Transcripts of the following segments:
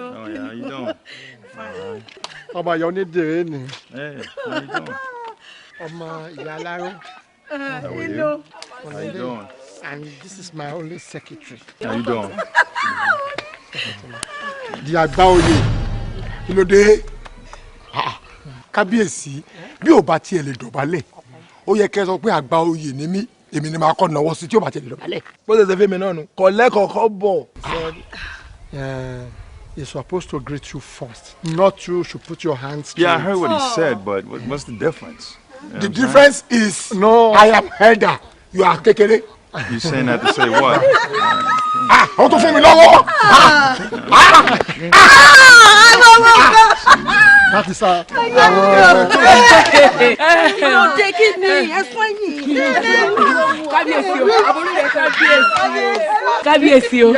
Oh yeah, how you doing? Ọmọ yọ ní dèrè ni. Hey, how you doing? Ọmọ ìyá aláró. How are you? How you doing? And this is my only secretary. How you doing? Di àgbà oyè. Kí ló dé? Kábíyèsí bí ò bá tiẹ̀ lè dọ̀bálẹ̀. Ó yẹ kẹ́ sọ pé àgbà oyè ni mí. Èmi ni màá kọ́ náwó sí tí ò bá tiẹ̀ lè dọ̀bálẹ̀. Bó ṣe fẹ́ mi náà nù. Kọ̀lẹ́kọ̀ọ́kọ́ bọ̀. He's supposed to greet you first. Not you should put your hands to Yeah, I heard what he said, but what's the difference? You know the difference is no, I am elder. You are kékeré. You saying that to say what? Ó tún fún mi lọ́wọ́. Láti sá. Ọ̀dẹ kí ni ẹ̀fọ́ yìí? Kábíyèsí o, àbúrò rẹ̀ kábíyèsí o. Kábíyèsí o.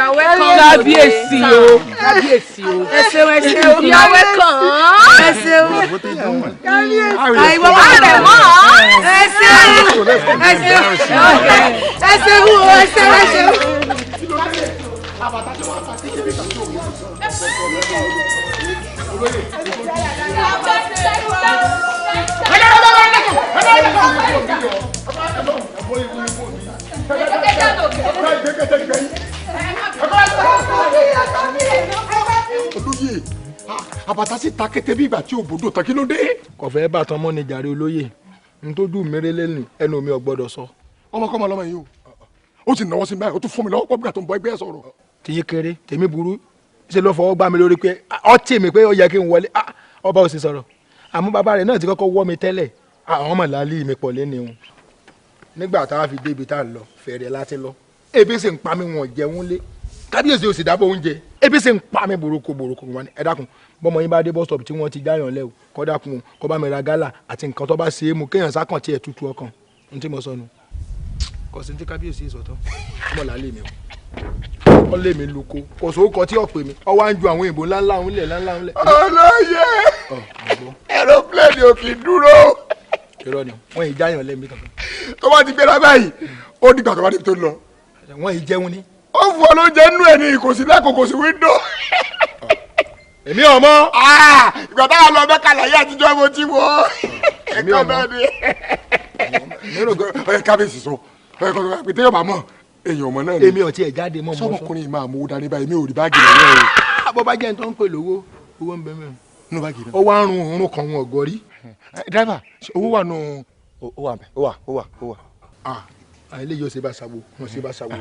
Kábíyèsí o. Ẹ ṣeun ẹ ṣeun. Ìyàwó kan. Ẹ ṣeun. What they doing? Àìwọ wà rẹ̀ mọ́. Ẹ ṣeun. Ẹ ṣeun. Ẹ ṣeun o, ẹ ṣeun ẹ ṣeun. Olóyè àbàtà sì ta kété bí ìgbà tí òbòdò tán kí ló dé. Kọ̀fẹ́ bàtàn mọ́ ni jàre olóyè. N tó dùn méré lẹ́nu ẹnu mi ò gbọ́dọ̀ sọ. Ọmọkọ́mọ lọ́mọ yìí o. Ó sì náwó sí mi báyìí, ó tún fún mi lọ́wọ́ pọ́bìgà tó ń bọ́ ẹgbẹ́ sọ̀rọ̀. Tìyí kéré, tèmi burú. Ṣé ló fọwọ́ gbá mi lórí pé ọtí mi pé ó yẹ kí n wọlé. Ọba ò sì sọ̀rọ̀. Àmọ́ bàbá rẹ̀ náà ti kọ́kọ́ wọ́ mi tẹ́lẹ̀. Àwọn ọmọ làálì mi pọ̀ lẹ́nu wọn. Nígbà tá a fi débi tá a lọ, fẹ̀rẹ̀ láti lọ. Ebi sì ń pa mi wọn jẹun lé. Kábíyèsí ò sì dábọ̀ oúnjẹ. Ebi sì ń pa mi boroko wọn ni. Ẹ dákun, bọ́mọ yín bá dé bus stop tí wọ́n ti jáyàn lẹ́wọ̀. Kọ́ dákun, kọ́ bá mi ra gálà àti nǹkan tó bá ṣe é mu kéèyàn sákàn tiẹ̀ tutù ọkàn. N tí mo sọ nu. Kò sí ní tí kábíyèsí ìsọ̀tọ̀. Ọmọ làálì mi o. Ó lé mi luko. Kò sówó kan tí ó pè mí. Ó wá ń ju àwọn èèbò ńláńlá ńlẹ̀. Olóyè aeroplane ò kì í dúró. Irọ́ ni wọ́n yìí jáyàn lẹ́mí kankan. Tó bá ti gbéra báyìí ó dìgbà tó bá débi tó lọ. Wọ́n yìí jẹun ní. Ó fún ọ lóúnjẹ nínú ẹ̀ ní kò sí lẹ́kọ̀ọ́ kò sí wíńdò. Èmi ọmọ. Ìgbà táwọn lọ Mẹ́kà láyé àtijọ́ mo ti wọ̀. Èmi ọmọ. Ọyẹ kábíyèsí sọ ọyẹ kọ́ tó pété yóò bá mọ̀ èèyàn ọmọ náà ni. Èmi ò tiẹ̀ jáde mọ́. Sọ́mọkùnrin máa mú dání báyìí mi ò rí báàgì lọ́wọ́ rẹ̀. Bọ́ bá jẹ́ ní tó ń pè lówó owó ń bẹ mẹ́rin. Nínú báàgì náà. Ó wá ń run òórùn kan wọn ọ̀gọ́rí. Dráìvà owó wà nù. Ó wà. Àìlè yóò ṣe bá ṣàwò wọn ṣe bá ṣàwò.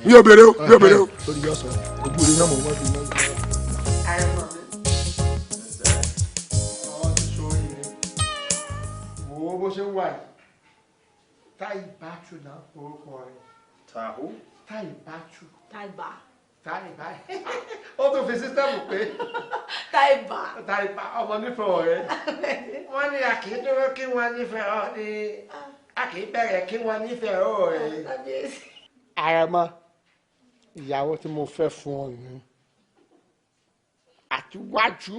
Mi ò béèrè o. Lórí yọ sọ ojú rẹ náà mọ̀ wọ́n fi náà. Wo bó ṣe wà yìí táì báṣu náà orúkọ rẹ̀. Tahu? Táì báṣu. Táìbà. Táìbà ó tún fi sísítẹ́mù pé. Táìbà. Táìbà ọmọ nífẹ̀ẹ́ ọ̀rẹ́. Wọ́n ní a kì í dúró kí wọ́n nífẹ̀ẹ́ ọ ní a kì í bẹ̀rẹ̀ kí wọ́n nífẹ̀ẹ́ ọ̀rẹ́. Àrẹ̀mọ ìyàwó tí mo fẹ́ fún ọ ni àtiwájú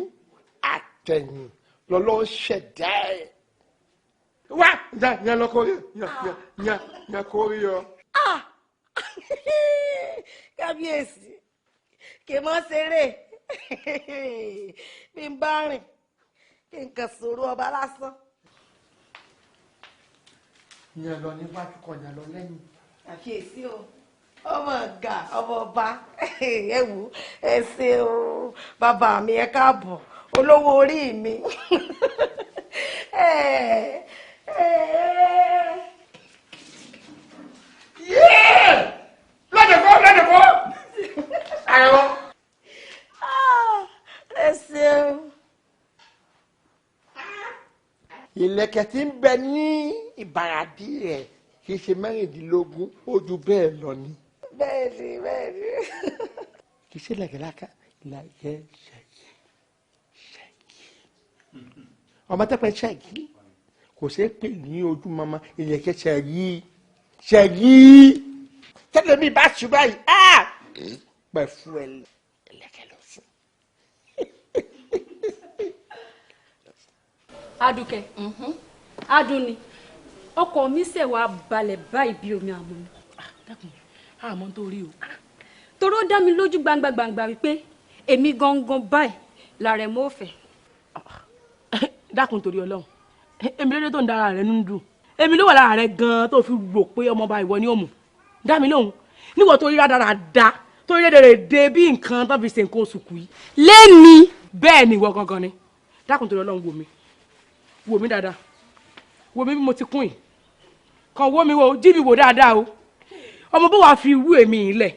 àtẹ̀yìn lọ́lọ́ ṣẹ̀dá ẹ̀. Wá yan lọ kórè yan kórè yọ. Kábíyèsí kì í mọ́ ṣeré bí n bá rìn kí n kàn sọ̀rọ̀ ọba lásán. Yan lọ níwájú kan yan lọ lẹ́yìn. Àkíyèsí o ọmọ ọ̀gá ọmọ ọba ẹ wò ẹ ṣé o bàbá mi ẹ káàbọ̀ olówó orí mi. Lọ́dẹ̀kọ́ àyẹ̀wò. Ẹ ṣeun. Ìlẹ̀kẹ̀ tí ń bẹ ní ìbàràdí rẹ̀ kì í ṣe mẹ́rìndínlógún ó ju bẹ́ẹ̀ lọ ni. Bẹ́ẹ̀ni. Kì í ṣe lẹ̀kẹ̀láka ìlẹ̀kẹ̀ ṣẹ́gi. Ọmọ tẹ́pẹ́ ṣẹ́gi kò ṣeé pè ní ojú mama ìlẹ̀kẹ̀ ṣẹ́gi. ṣẹ̀yí tẹ́lẹ̀ mi bá ṣù báyìí pẹ̀ fún ẹlẹ́kẹ̀ lọ fún. Adùkẹ́ adùn ni ọkọ mi ṣe wá balẹ̀ báyìí bí omi àmọ́ ni. dákun àmọ́ tó rí o. toró dá mi lójú gbangba wípé èmi gangan báyìí làrẹ̀ mọ́ òfẹ́. dákun torí Ọlọ́run èmi lóde tó ń dára rẹ nínú dùn èmi ló wà lára rẹ gan tó fi rò pé ọmọọba ìwọ ni ó mú dá mi lóhùn níwọ tó rí rádaràda tó rí rédèrèdè bí nǹkan tó fi ṣe nǹkan oṣù kù yìí. lẹ́ni. bẹ́ẹ̀ ni ìwọ gangan ni dákun torí Ọlọ́run wò mí dáadáa wò mí bí mo ti kún yìí kàn wò mí wò jí mi wò dáadáa o ọmọ bó wàá fi wú èmi ilẹ̀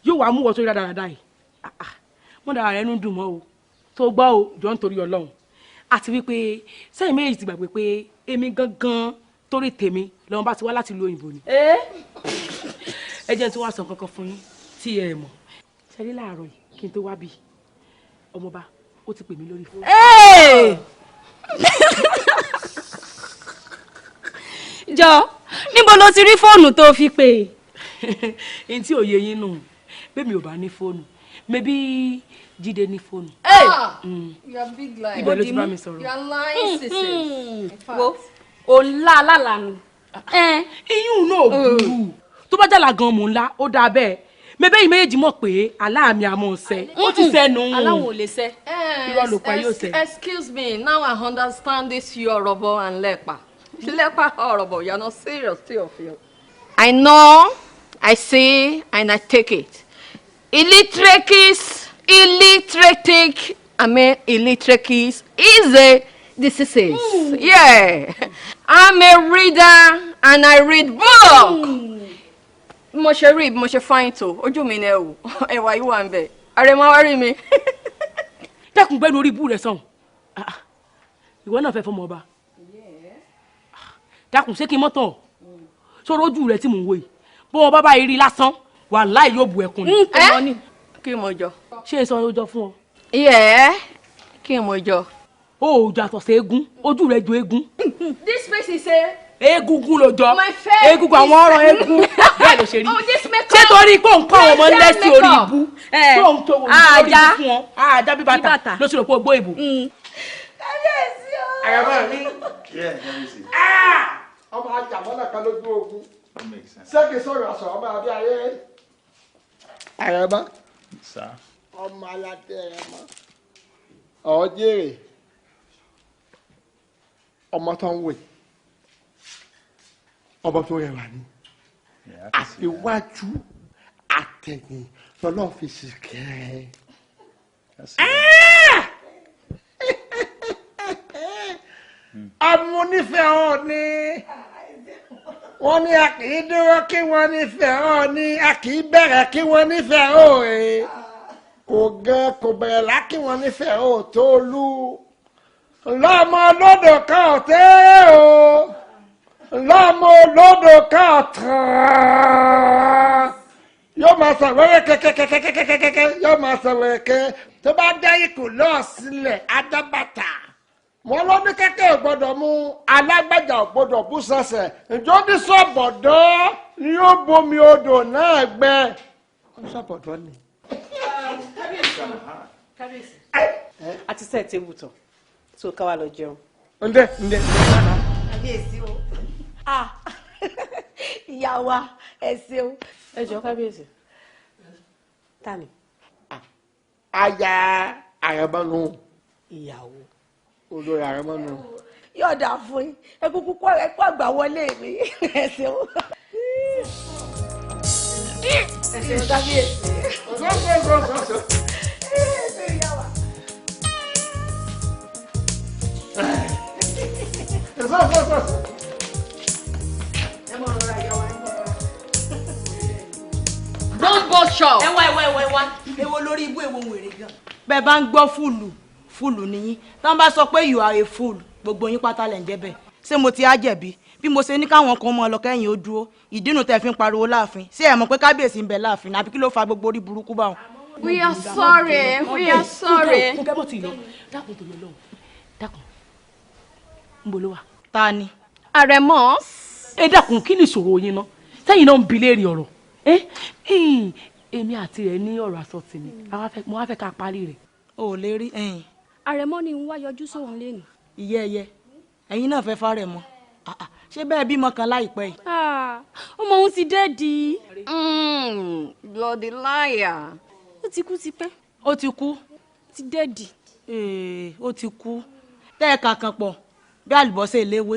yóò wàá mú wọ tó rí rádaràda yìí mo dára rẹ nínú dùn mọ́ o tó gbọ́ o jọ ń torí Ọlọ́run àti wípé sẹ́yìn méjì ti gbàgbé pé èmi gangan torí tèmi lọ́wọ́n bá ti wá láti lo òyìnbó ni. ẹ jẹ́ tí wọ́n á sọ kankan fún yín tí ẹ mọ̀ ṣẹlẹ̀ láàárọ̀ yìí kí n tó wá bí ọmọọba ó ti pè mí lórí fóònù. jọ níbo ló ti rí fóònù tó fi pè. n tí òye yín nù bẹ́ẹ̀ mi ò bá ní fóònù mẹ́bí Jídé ní fóònù. You are big lie. ibẹ̀ ló ti bá mi sọ̀rọ̀. You are lying, sis. wo o ńlá alálànà. iyún náà burú tó bá jàlá gan mò ń la ó dáa bẹ́ẹ̀ mẹ́bẹ́ yìí méjèèjì mọ̀ pé aláàmì àmọ́ ṣẹ ó ti sẹ́nu. aláwọ̀ ò lè ṣẹ. irọ́ ló pa yóò ṣẹ. Excuse me, now I understand this Yoruba and Lepa. Lepa Yoruba, you are not serious still of you. I know, I see, and I take it. Illiterates, is a disease. Yeah. I'm a reader and I read book. Mo ṣe read, mo ṣe fine tó. Ojú mi ni ẹ wò. Ẹwà yìí wà ńbẹ̀. Àrẹ máa wá rí mi. dákun gbẹ́nu orí ibú rẹ̀ sàn ìwọ náà fẹ́ fọmọ ọba dákun ṣé kí n mọ́tọ̀ sọ̀rọ̀ ojú rẹ̀ tí mò ń wò yìí bó wọn bá bá rí lásán wàláhì yóò bu ẹkún ni. Kí mo jọ? ṣé sọ ọjọ́ fún ọ. Kí mo jọ? ó jà tọ̀ sí eégún ojú rẹ̀ ju eégún. This face is a eégún ló jọ my face eégún àwọn ọ̀rọ̀ eégún bẹ́ẹ̀ ló ṣe rí. Oh, this makeup. ṣé torí kó ń kọ́ àwọn ọmọ ńlẹ́ sí orí ibú tó ń tó orí ibú fún ọ àjà bí bàtà ló ṣe rò pé o gbó ìbò. kábíyèsí o. àyàmọ́ mi Yeah, let me see. ọmọ ajàmọ́lá kan lójú ogun That makes sense. ṣé kì í sọ̀rọ̀ àṣọ ọmọ àbí ayé. àyàmọ́ Sir. ọmọ aládé àyàmọ́ ọ̀ọ́dẹ́rẹ̀ ọmọ tó ń wè ọmọ tó rẹwà ni Yeah, I can see that. àtiwájú àtẹ̀yìn lọ́lọ́ fi sì kẹ́ ẹ. I see that. amúnífẹ̀ẹ́ ọ̀ ni wọ́n ní a kì í dúró kí wọ́n nífẹ̀ẹ́ ọ̀ ni a kì í bẹ̀rẹ̀ kí wọ́n nífẹ̀ẹ́ ọ̀ rẹ̀ kò gan kò bẹ̀rẹ̀ lá kí wọ́n nífẹ̀ẹ́ ọ̀ tó lù lọ́mọ olódò kan ọ̀tẹ́ o lọ́mọ olódò kan ọ̀tàn yóò máa sọ wẹ́rẹ́ kẹ́kẹ́kẹ́kẹ́kẹ́kẹ́ yóò máa sọ wẹ́rẹ́ kẹ́ tó bá dá ikú lọ́ọ̀ sílẹ̀ adábàtà wọn lọ ní kẹ́kẹ́ ò gbọ́dọ̀ mú alágbàjà ò gbọ́dọ̀ bú sẹ̀sẹ̀ ìjọ ní sọ̀bọ̀dọ́ ni yóò bomi odò náà gbẹ. sọ̀bọ̀dọ́ ni. kábíyèsí àti sẹ́ẹ̀ tébù tán tó ká wá lọ jẹun. ǹdẹ. kábíyèsí o. ìyá wa ẹ ṣeun. ẹ jọ kábíyèsí ta ni. aya àrẹ̀mọ́nu ìyàwó. olórí àrẹ̀mọ́nu. yóò dà fún yín ẹ kúkú kó àgbà wọlé mi ẹ ṣeun. ẹ ṣeun kábíyèsí. Bimbo shop. ẹ wá èwo lórí ibú èwo wèrè gan. bẹ́ẹ̀ bá ń gbọ́ fúlù nìyí tán bá sọ pé you are a fool gbogbo yín pátá lẹ̀ ń jẹ́ bẹ́ẹ̀ ṣé mo ti á jẹ̀bi bí mo ṣe ní káwọn kan mọ ọlọ́kẹ́yìn ó dúró ìdínú tẹ̀ fi ń pariwo láàfin ṣé ẹ mọ̀ pé kábíyèsí ń bẹ láàfin àbí kí ló fa gbogbo orí burúkú báwọn. We are sorry. We are sorry. fúnkẹ́ bó ti lọ dákun tó lọ lọ́hùn dákun ń bolo wa. ta ni. Aremos. ẹ dákun kí ni ìṣòro yín ná sẹ́yìn náà ń bi léèrè ọ̀rọ̀ èmi àti rẹ̀ ní ọ̀rọ̀ àsọ tì mí mo wá fẹ́ ká parí rẹ̀. o ò lè rí àrẹ̀mọ ni ń wá yọjú sóhun lẹ́nu. ìyẹ́ ẹyẹ ẹ̀yin náà fẹ́ fárẹ̀ mọ́ ṣé bẹ́ẹ̀ bímọ kan láìpẹ́ yìí. ọmọ òun ti dẹ́ẹ̀dì. Bloody liar. ó ti kú tipẹ́. ó ti kú. ti dẹ́ẹ̀dì. ó ti kú. tẹ́ ẹ kàkàn pọ̀ bí àlùbọ́sẹ̀ eléwé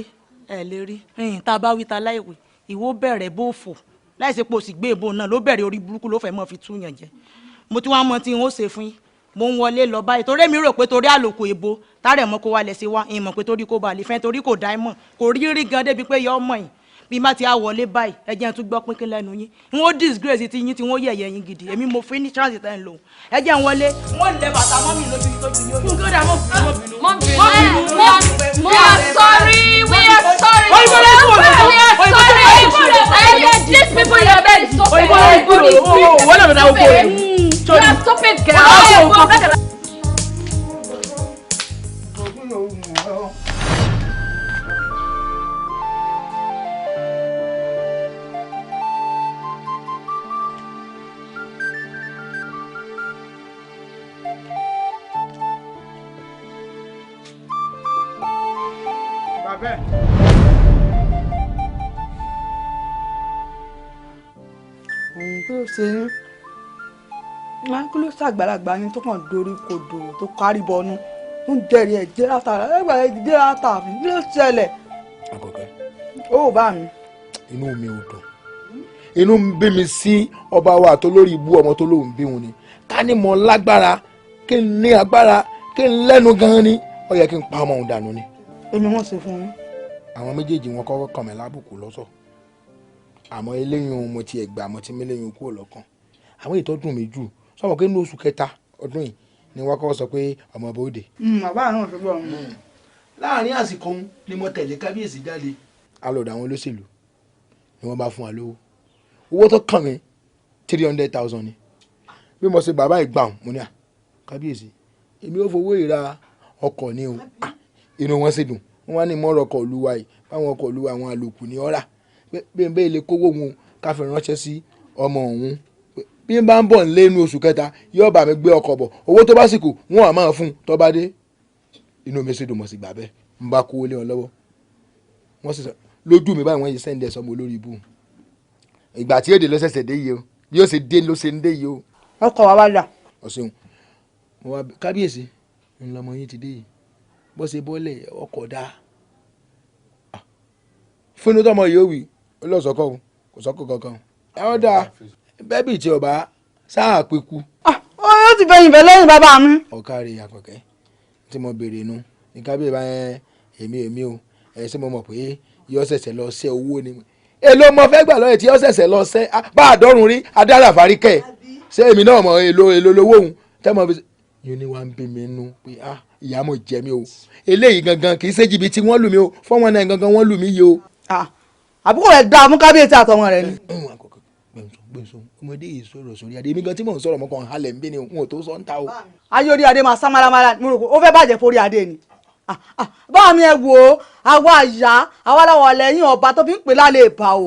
ẹ̀ lè rí. tá a bá wí ta láìwé ìwọ bẹ̀rẹ̀ bó fò láìsí pò sì gbé ìbò náà ló bẹ̀rẹ̀ orí burúkú ló fẹ́ mọ́ fi túyàn jẹ. mo ti wá mọ tí n ó ṣe fún yín mo ń wọlé lọ báyìí torí èmi rò pé torí àlòkù èbo tààrẹ̀ mọ́ kó wá lẹ̀ sí wa ìmọ̀ pé torí kó ba lè fẹ́ torí kò dá ẹ mọ̀ kò rí rí gan débi pé yọ ọmọ yìí bí má ti á wọlé báyìí ẹ jẹ́ n tún gbọ́ pínpín lẹ́nu yín n ó disgrace ti yín tí wọ́n yẹ̀yẹ́ yín gidi èmi mo fi ní chance tẹ́ ń lò ẹ jẹ́ n wọlé wọ́n lẹ bàtà mọ́ mi lójú tó ju yóò yóò. kódà mo bínú. We are sorry. We are sorry. These people in your bed is so bad. You are stupid girl. Bàbá kí ló ṣe yín kí ló ṣàgbàlagbà yín tó kàn dorí kodò tó kárí bọnú tó ń jẹrìí ẹ jẹ látara ẹgbàá ẹ jẹ látara mi kí ló ṣẹlẹ̀. Àkọ́kẹ́. ó bá mi. inú mi ò dùn inú ń bí mi sí ọba wa àtolórí ibú ọmọ tó lóun bí wọn ni ká ní mo lágbára kí n ní agbára kí n lẹ́nu gan-an ni ó yẹ kí n pa ọmọ òun dànù ni. èmi wọ́n ṣe fún yín. àwọn méjèèjì wọn kọ́kọ́ kàn mí lábùkù lọ́sọ̀ àmọ́ eléyìí mo ti ẹ̀gbà mo ti méléyìn kúrò lọ́kàn àwọn ìtọ́dún mi jù sọ́mọ́ pé ní oṣù kẹta ọdún yìí ni wọ́n kọ́kọ́ sọ pé ọmọ bòde. bàbá náà fi gbọ́ ọ̀hún. láàrin àsìkò òun ni mo tẹ̀lé kábíyèsí jáde. a lọ dà àwọn olóṣèlú ni wọ́n bá fún wa lówó owó tó kàn mí 300,000 ni bí mo ṣe bàbá ìgbà mo ní à kábíyèsí èmi ò fowó ìra ọkọ̀ ni o inú wọn sì dùn wọn wá ní mọ́rọ̀ ọkọ̀ olúwa yìí báwọn ọkọ̀ olúwa àwọn àlòkù ní ọ̀rà bí n bẹ́ẹ̀ lè kówó wọn ká fi ránṣẹ́ sí ọmọ òun bí n bá ń bọ̀ nílé inú oṣù kẹta yóò bá mi gbé ọkọ̀ bọ̀ owó tó bá sì kù wọn à máa fún un tó bá dé inú mi sì dùn mọ̀ sí gbà bẹ́ẹ̀ n bá kówó lé wọn lọ́wọ́ wọ́n sì sọ lójú mi báyìí wọ́n yìí sẹ́ńdẹ̀ sọmọ olórí ibù ìgbà tí èdè ló ṣẹ̀ṣẹ̀ dé yìí o bí ó ṣe dé ló ṣe ń dé yìí o. ọkọ̀ wa wá dà. ọ̀sìn mo wá kábíyèsí ńlọmọ yín ti dé yìí bó ṣe bọ́lẹ̀ ọkọ̀ dáa fún inú tọmọ yìí ó wì ó lọ sọkọ o kò sọkọ kankan ẹ dáa bẹ́ẹ̀bì tí ọba sáà pẹ́kú. ó ti fẹ̀yìn fẹ́ lẹ́yìn bàbá mi. ọ̀kárí Àkànkẹ́ tí mo béèrè nu ní kábíyèsí bá èmi o ẹ ṣé mo mọ̀ pé yọ ṣẹ̀ṣẹ̀ lọ ṣẹ́ owó ni èlò mo fẹ́ gbà lọ́yẹ̀ tí yọ ṣẹ̀ṣẹ̀ lọ ṣẹ́ bá àdọ́rùn rí adára àfaríkẹ́ ṣé èmi náà mọ̀ èlò lówó òun tẹ́ mo fi yóò ní wá ń bí mi nú pé ìyá mo jẹ mi o eléyìí gangan kì í ṣe jìbìtì wọ́n lù mí o fọ́wọ́n náà gangan wọ́n lù mí yìí o. àbúkò rẹ̀ dá mú kábíyèsí àtọmọ rẹ̀ ni. gbẹ̀nsọ ọmọdé yìí sọ̀rọ̀ sórí adé mi gan tí mò ń sọ̀rọ̀ mọ́kàn halẹ̀ ń bí ni n ò tó sọ ń ta o. ayé orí adé máa sá málámálá mo rò pé ó fẹ́ bàjẹ́ forí adé ni. báwo ni ẹ wò ó àwa àyà àwa làwọn lẹ́yìn ọba tó fi ń pè lálẹ́ ìbá o.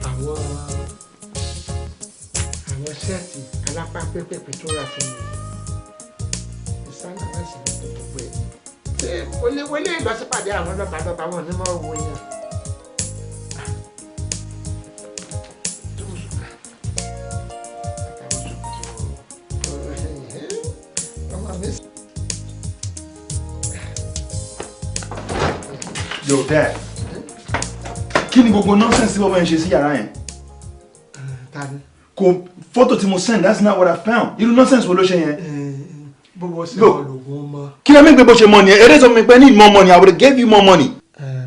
àwọn ṣẹ́ẹ̀tì alápá pépèpé tó rà fún mi ìsáná láti lè tó gbogbo ẹ̀ ṣé wọlé ìlọsípàdé àwọn lọ́ba wọn ní mọ́ owó yẹn. Yo, Dad. Kí ni gbogbo nonsense tí bọ́bá yẹn ṣe sí yàrá yẹn? Kò fọ́tò tí mo send, that's not what I found. Irú nonsense wo ló ṣe yẹn? Bọ́bọ́ sí ọlọ́gbọ́n mọ́. Kí ló mẹ́gbẹ́ bó ṣe mọ nìyẹn? Eré sọ mi pé need more money, I would have gave you more money.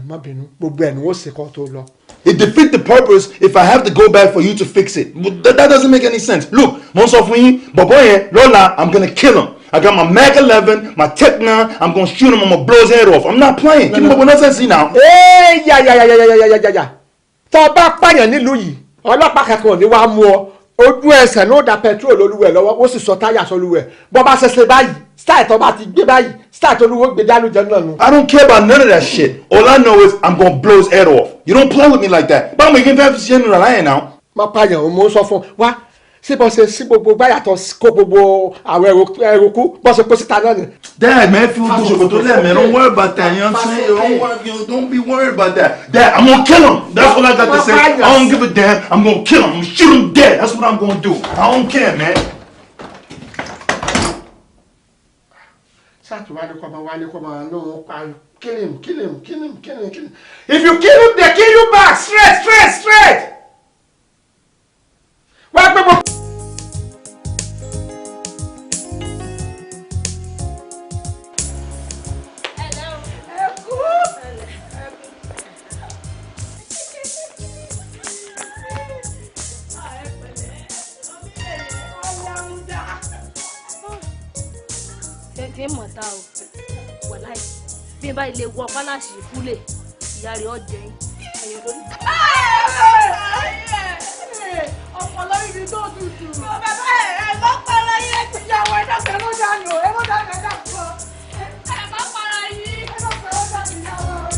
Má bínú, gbogbo ẹ̀ ni wọ́n ṣe kọ́ tó lọ. It defeats the purpose if I have to go back for you to fix it. That doesn't make any sense. Look, mo sọ fún yín, bọ̀bọ́ yẹn lọ́la, I'm gonna kill him. I got my Mac 11, my Tech 9. I'm gonna shoot him. I'm gonna blow his head off. I'm not playing. Kí ni gbogbo nonsense yìí now? Yà. Tó bá pààyàn nílùú yìí, ọlọ́pàá kankan ò ní wá mú ọ. ojú ẹsẹ̀ ló da petrol olúwẹ̀ lọ́wọ́ ó sì sọ táyà sọlúwẹ̀ bọ́ bá ṣẹṣẹ báyìí style tó bá ti gbé báyìí style tó olúwo gbé dánú jẹ náà nù. I don't care about none of that shit. All I know is I'm gonna blow his head off. You don't play with me like that. Báwo ni kí n fẹ́ fi ṣe é nù rà láyé náà? má pààyàn mo ń sọ fún wa ṣé bọ́ ṣe sí gbogbo gbáyàtọ̀ kó gbogbo àwọn ẹrùkú bọ́ ṣe kó síta náà ni. Dad, man, feel good ṣòkòtò lẹ̀, man. Don't worry about that. You know what I'm saying? Don't be worried about that. Dad, I'm gonna kill him. That's what I got to say. I don't give a damn. I'm gonna kill him. I'm gonna shoot him dead. That's what I'm gonna do. I don't care, man. If you kill him, they kill you back. Straight. Why people? Ṣé mọ̀ta o wàláì bí n bá ilé wọ pálásì fúlẹ̀ ìyá rẹ̀ ọ̀jẹ̀ ẹ̀yẹ lórí. ọpọlọ ibi tó tutù. bàbá ẹ mọ para yín ẹ ti yàwó ẹ dọkẹ ló dànù ẹ mọ dànù ẹ dàpọ ẹ mọ para yín ẹ dọkẹ ló dànù yàwó ẹ.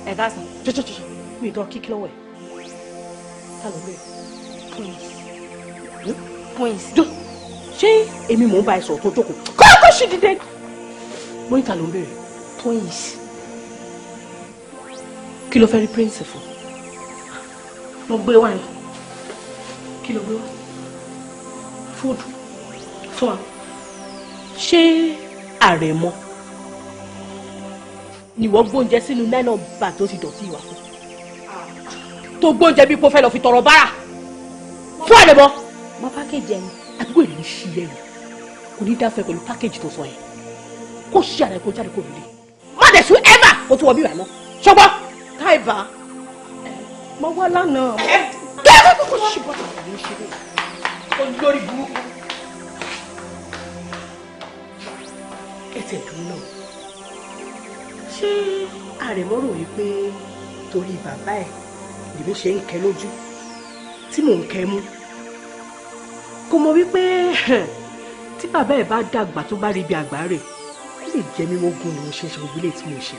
ẹ káàsán jọjọjọ mi ìtọ́ kíkí lọ́wọ́ ẹ̀ ta ló bẹ̀rẹ̀ Twins. jọ ṣé èmi mò ń bá ẹ sọ̀rọ̀ tó jókòó kọ́kọ́ ṣì dìde mo ní ta ló ń bẹ̀rẹ̀ Twins. kí ló fẹ́ rí prince fún mo gbé wá ní. kí ló gbé wá fúdù fún wa ṣé àrẹ̀mọ ni wọ́n gbóúnjẹ sínú nylon bag tó ti dọ̀tí ìwà fún tó gbóúnjẹ bí kò fẹ́ lọ fi tọrọ bára fún àrẹ̀mọ. mo pákéjì ẹni. àdúgbò ìlú ṣí lẹ́nu kò ní dáfẹ́ pẹ̀lú pákéjì tó sọ yẹn kó ṣí àrẹ kó jáde kó lè má dẹ̀ sún ẹ́fà kó tún wọ bí ìrà mọ́ ṣọgbọ́n. káìbá mo wá lánàá. kẹ́kọ̀ọ́ kó ṣí bọ́tà ló ń ṣe bẹ́ẹ̀ olórí burúkú. ẹ̀tẹ̀ dùn náà ṣé àrẹ̀mọ rò wípé torí bàbá ẹ̀ lèmi ṣe ń kẹ́ lójú tí mò ń kẹ́ mú kò mọ̀ wípé tí bàbá ẹ̀ bá dàgbà tó bá rí bí àgbà rẹ̀ ó lè jẹ́ mímọ́ gún ni mo ṣe ń ṣe gbogbo ilé tí mo ṣe.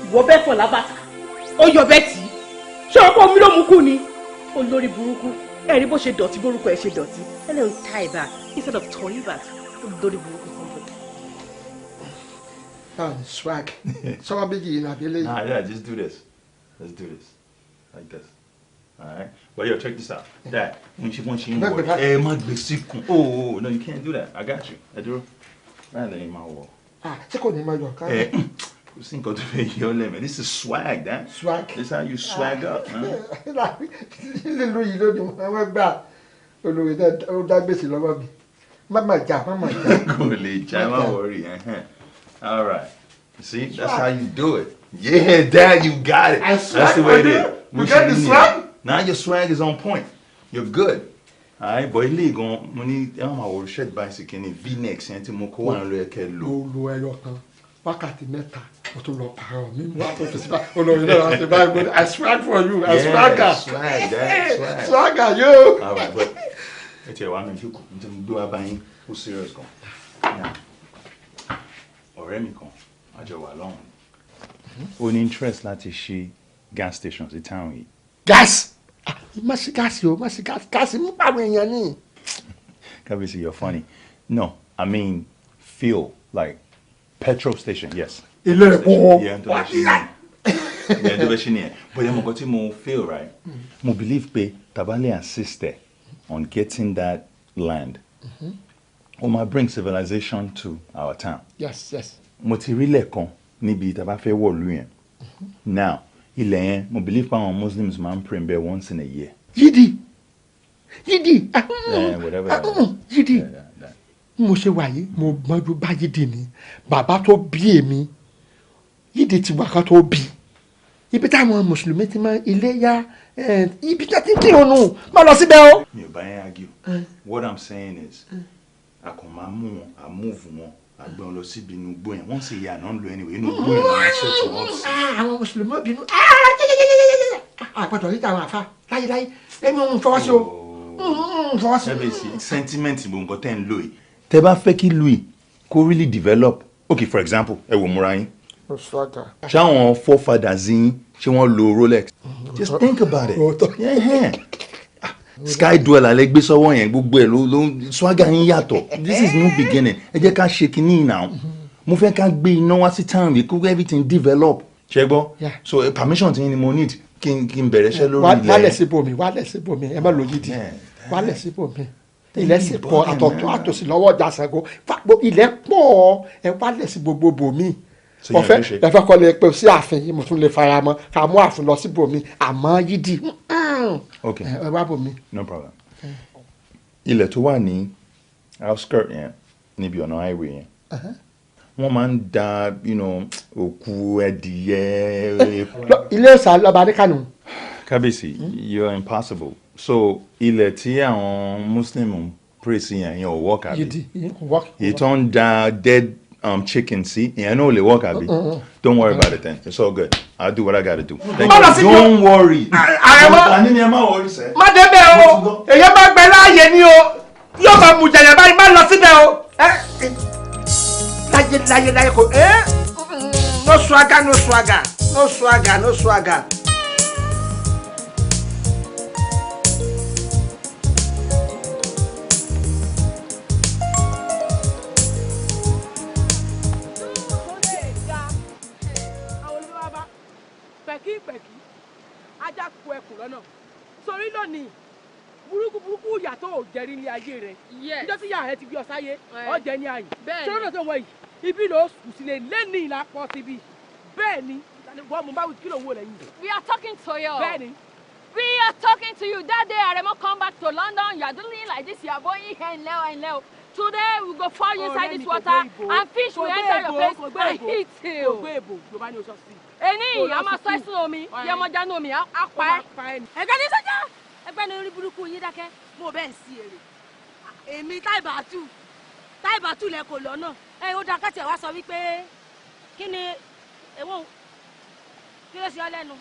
ìwọ bẹ́ẹ̀ pọ̀ lábàtà ó yọ bẹ́ẹ̀ tí ṣé ọkọ mi ló mú kú ni olórí burúkú ẹ̀rí bó ṣe dọ̀tí bórúkọ ẹ̀ ṣe dọ̀tí ẹ̀ lè ń tie back instead of turn back olórí burúkú something. Swag. Someone big in a village. Nah, yeah, just do this. Let's do this. Like this. Alright? Well, yo, check this out. Dad, when she oh, no, you can't do that. I got you. I do. Rather in my wall. Check on my door. This is swag, Dad. Swag. This is how you swag up, huh? Mama, don't worry. All right. See, that's how you do it. Yeah, Dad, you got it. That's the way it is. You got the swag? Now your swag is on point. You're good. All right, boy, legal. Money, I'm a shirt bicycle V-neck. Senti moko wan lo eke lo. Lo eyo kan. Wákàtí mẹ́ta. O tún lọ parọ́ mi. Wa to festival. Oh no, you know, I swag for you. I swagger. Swag, Dad. Swag. Swagger, yo. All right, but it's your one. You do a buying. Who's serious? Go. Now. Ọ̀rẹ́ mi kan àjọ wà lọ́hùn ó ní interest láti ṣí gas stations ní town yìí. Gas má ṣe gas o má ṣe gas mú pàrọ̀ èèyàn ni. Kábíyèsí, you're funny. No, I mean fuel, like petrol station, yes. Ilé epo. Yeah, tó bẹ́ ṣí ni ẹ̀. But then mo kọ́ tí mo feel right mo believe pé tàbá lè assist ẹ̀ on getting that land. Ó máa bring civilization to our town. Yes, yes. Mo ti rí lẹ́ẹ̀kan níbi tá a bá fẹ́ wọ̀lú yẹn. Now, ilẹ̀ yẹn, mo believe pa àwọn Muslims máa ń pray there once in a year. Yídì. Yídì. Mo ṣe wà yìí, mo gbọ́njú bá Yídì ni. Bàbá tó bí èmi, Yídì ti wà ká tó bí. Ibi táwọn Mùsùlùmí ti máa Iléyá, ibi tí a ti ń kírun nù, má lọ síbẹ̀ o. Mi ò bá yẹn argue. What I'm saying is, a kò máa mú wọn, a move wọn, a gbé wọn lọ síbi inú igbó yẹn. Wọ́n sì yà náà ń lo anyway, inú igbó yẹn máa ṣe tó wọ́n sí. Àwọn Mùsùlùmí obìnrin, àgbàdo yìí táwọn àfa láyéláyé, ẹ̀mí òun fọwọ́ sí o. Fọwọ́ sí. Ṣé bẹ́ẹ̀ sentiment ìbò nǹkan tẹ́ ń lò yìí? Tẹ́ bá fẹ́ kí Louis kó really develop. Okay, for example, ẹ wò múra yín. Ṣé àwọn forefathers yín ṣé wọ́n lo Rolex? Just think about it. Yeah. Sky dweller lẹ gbé sọ́wọ́ yẹn gbogbo ẹ̀ ló swagger yín yàtọ̀. This is new beginning. Ẹ jẹ́ ká ṣe kinní now. Mo fẹ́ ká gbé iná wá sí town yìí kó everything develop. Ṣé gbọ́? So permission tí ni mo need kí n bẹ̀rẹ̀ iṣẹ́ lórí ilẹ̀. Wálẹ̀ síbòmí, ẹ má lo Yídì. Wálẹ̀ síbòmí. Ilẹ̀ sì pọ̀ àtòsí lọ́wọ́ ọjà Ṣàngó. Ilẹ̀ pọ̀ ẹ wálẹ̀ sí gbogbo bòmí. Ọ̀fẹ́ lẹ́fẹ́ kọ́ lè pe sí ààfin yìí mo tún lè fara mọ́ ká mú ààfin lọ sí bòmí àmọ́ Yídì. Okay. Ẹ wá bòmí. No problem. Ilẹ̀ tó wà ní outskirt yẹn níbi ọ̀nà highway yẹn. Wọ́n máa ń da òkú ẹdìyẹ. Ilé ìsà lọ́ba ní Kánò. Kábíyèsí, you're impossible. So ilẹ̀ tí àwọn Muslim pray sí yẹn ò work àbí? Yídì work. Èyí tó ń da dead chicken sí ìyẹn náà ò lè work àbí? Don't worry about it then. It's all good. I'll do what I gotta do. Don't worry. Àní ni ẹ má worry sẹ́. Má débẹ̀ o, èyí máa gbẹ láàyè ni o, yóò máa mú jàyà báyìí má lọ síbẹ̀ o. Láyé kò no swagger, no swagger, no swagger, no swagger. pẹ̀kí ajá kó ẹkùn lọ́nà sórí lónìí burúkú yàtọ̀ ò jẹ́rí ní ayé rẹ̀ níjọ́ tí yàrá rẹ̀ ti gbé ọ sáyé ọ jẹ́ ní àyìn sọ́nà tó wọ̀ yìí ibi ló sùn sílẹ̀ lẹ́ni ìlàpọ̀ síbi bẹ́ẹ̀ ni wọ́n mú báwo kí ló ń wò lẹ́yìn. We are talking to you. bẹ́ẹ̀ ni. We are talking to you. That day Aremo come back to London, you are doing like this, you are going here and there. Today we go fall inside this water and fish will enter your place and eat you. Eni a máa sọ ẹ̀sùn omi yẹmọjá ní omi á pa ẹ́. Ẹgbẹ́ ní sọ́jà ẹgbẹ́ ní orí burúkú yín dákẹ́ mo bẹ́ẹ̀ sí èrè. Èmi táìbàtú lẹ kò lọ́nà ẹ ó dá kẹ́tẹ̀ wá sọ wípé kí ni èwọ̀n kí ló ṣe ọ lẹ́nu.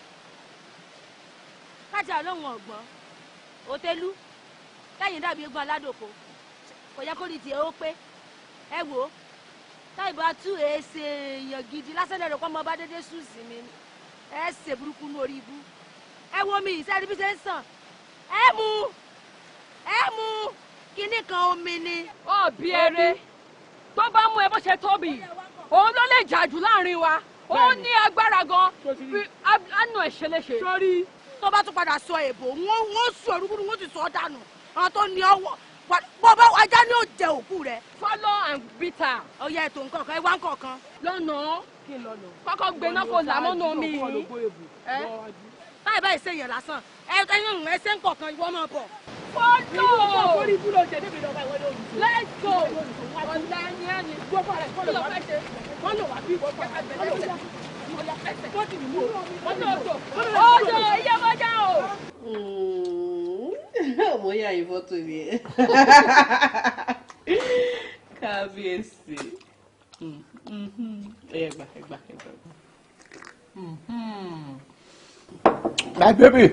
Kájà lóhùn ọ̀gbọ́n òtẹ́lú lẹ́yìn dàbí egbò aládòkò kò yẹ kó rí tiẹ̀ ó pé ẹ wò ó táìbàtú èsè èèyàn gidi lásán lẹ́rọ pọ́n mọ́ bá dédé sùn sí mi ẹ ṣe burúkú ní orí ibú ẹ wo mi ìṣẹ́rí bí ṣe ń sàn ẹ mú kíní kan omi ni. Ó bí eré tó bá mú ẹ bó ṣe tóbi òun ló lè jà jù láàrin wa ó ní agbára gan ánú ẹ ṣe léṣe. Sórí tó bá tún padà sọ èbò wọn sọ orúkúrú wọn ti sọ dànù àwọn tó ní ọwọ́ bọ́bá ajá ni ó jẹ òkú rẹ. Follow and bitter. Ó yẹ ètò nǹkan kan ẹ wá nǹkan kan. Lọ́nà kọ́kọ́ gbé náà kó làmọ́nà omi yìí. Táyì báyìí ṣèyàn lásán ẹyìn ẹsẹ̀ ń pọ̀ kan ìwọ máa bọ̀. Follow. Let's go. Ọ̀la ni ẹni. Kí ló fẹ́ ṣe? Ọjọ́ iye mọ́jà o. Ọmọ yà yìí fọ́tò mi ẹ̀. Kábíyèsí. Ẹgbà. My baby,